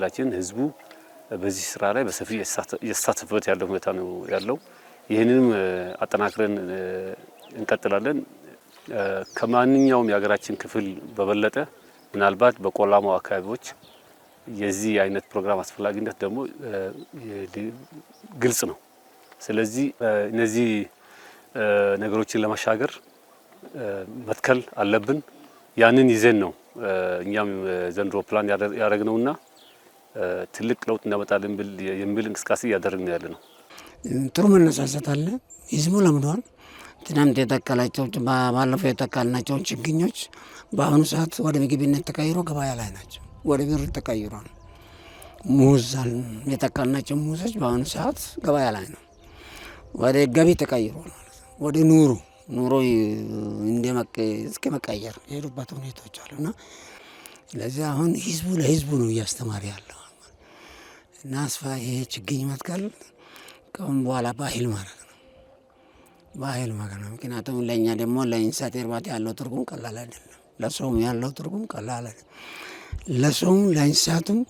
በክልላችን ህዝቡ በዚህ ስራ ላይ በሰፊ የተሳተፈበት ያለው ሁኔታ ነው ያለው። ይህንንም አጠናክረን እንቀጥላለን። ከማንኛውም የሀገራችን ክፍል በበለጠ ምናልባት በቆላማው አካባቢዎች የዚህ አይነት ፕሮግራም አስፈላጊነት ደግሞ ግልጽ ነው። ስለዚህ እነዚህ ነገሮችን ለማሻገር መትከል አለብን። ያንን ይዘን ነው እኛም ዘንድሮ ፕላን ያደረግነውና ትልቅ ለውጥ እናመጣለን የሚል እንቅስቃሴ ያደረግን ያለ ነው። ጥሩ መነሳሳት አለ። ህዝቡ ለምዷል። ትናንት የተከላቸው ባለፈው የተካልናቸው ችግኞች በአሁኑ ሰዓት ወደ ምግብነት ተቀይሮ ገበያ ላይ ናቸው። ወደ ብር ተቀይሯል። ሙዝ የተካልናቸው ሙዞች በአሁኑ ሰዓት ገበያ ላይ ነው። ወደ ገቢ ተቀይሯል ማለት ነው። ወደ ኑሮ እስከ መቀየር የሄዱበት ሁኔታዎች አሉና ስለዚህ አሁን ህዝቡ ለህዝቡ ነው እያስተማረ ያለው እና ይሄ ችግኝ መትከል ከአሁን በኋላ ባህል ማለት ነው። ምክንያቱም ለእኛ ደግሞ ለእንስሳት እርባታ ያለው ትርጉም ቀላል አይደለም። ለሰውም ያለው ትርጉም ቀላል አይደለም። ለሰውም ለእንስሳቱም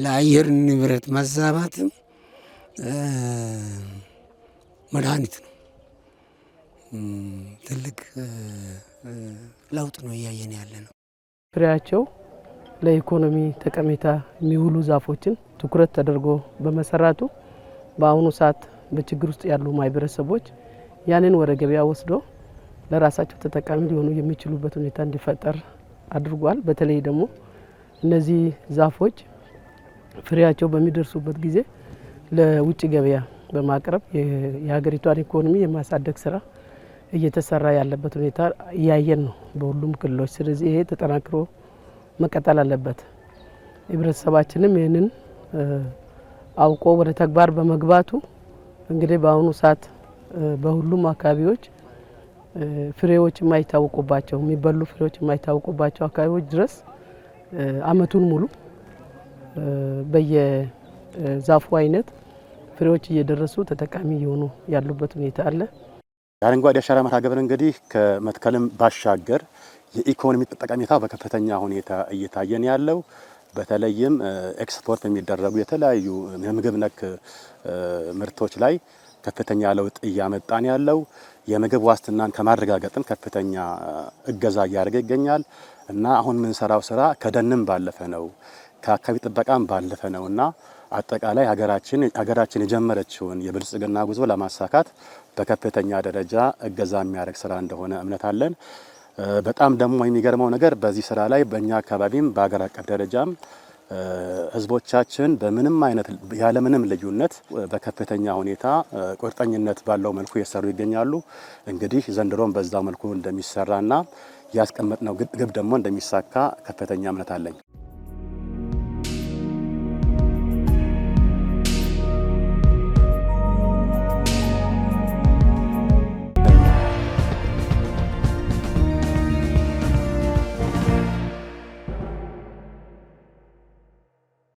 ለአየር ንብረት መዛባትም መድኃኒት ነው። ትልቅ ለውጥ ነው እያየን ያለ ነው። ፍሬያቸው ለኢኮኖሚ ጠቀሜታ የሚውሉ ዛፎችን ትኩረት ተደርጎ በመሰራቱ በአሁኑ ሰዓት በችግር ውስጥ ያሉ ማህበረሰቦች ያንን ወደ ገበያ ወስዶ ለራሳቸው ተጠቃሚ ሊሆኑ የሚችሉበት ሁኔታ እንዲፈጠር አድርጓል። በተለይ ደግሞ እነዚህ ዛፎች ፍሬያቸው በሚደርሱበት ጊዜ ለውጭ ገበያ በማቅረብ የሀገሪቷን ኢኮኖሚ የማሳደግ ስራ እየተሰራ ያለበት ሁኔታ እያየን ነው በሁሉም ክልሎች። ስለዚህ ይሄ ተጠናክሮ መቀጠል አለበት። ህብረተሰባችንም ይህንን አውቆ ወደ ተግባር በመግባቱ እንግዲህ በአሁኑ ሰዓት በሁሉም አካባቢዎች ፍሬዎች የማይታወቁባቸው የሚበሉ ፍሬዎች የማይታወቁባቸው አካባቢዎች ድረስ አመቱን ሙሉ በየዛፉ አይነት ፍሬዎች እየደረሱ ተጠቃሚ የሆኑ ያሉበት ሁኔታ አለ። የአረንጓዴ አሻራ መርሃ ግብር እንግዲህ ከመትከልም ባሻገር የኢኮኖሚ ጠቀሜታ በከፍተኛ ሁኔታ እየታየን ያለው በተለይም ኤክስፖርት የሚደረጉ የተለያዩ የምግብ ነክ ምርቶች ላይ ከፍተኛ ለውጥ እያመጣን ያለው የምግብ ዋስትናን ከማረጋገጥም ከፍተኛ እገዛ እያደረገ ይገኛል እና አሁን የምንሰራው ስራ ከደንም ባለፈ ነው፣ ከአካባቢ ጥበቃም ባለፈ ነውና አጠቃላይ ሀገራችን የጀመረችውን የብልጽግና ጉዞ ለማሳካት በከፍተኛ ደረጃ እገዛ የሚያደርግ ስራ እንደሆነ እምነት አለን። በጣም ደግሞ የሚገርመው ነገር በዚህ ስራ ላይ በእኛ አካባቢም በሀገር አቀፍ ደረጃም ህዝቦቻችን በምንም አይነት ያለምንም ልዩነት በከፍተኛ ሁኔታ ቁርጠኝነት ባለው መልኩ እየሰሩ ይገኛሉ። እንግዲህ ዘንድሮም በዛው መልኩ እንደሚሰራና ያስቀመጥነው ግብ ደግሞ እንደሚሳካ ከፍተኛ እምነት አለኝ።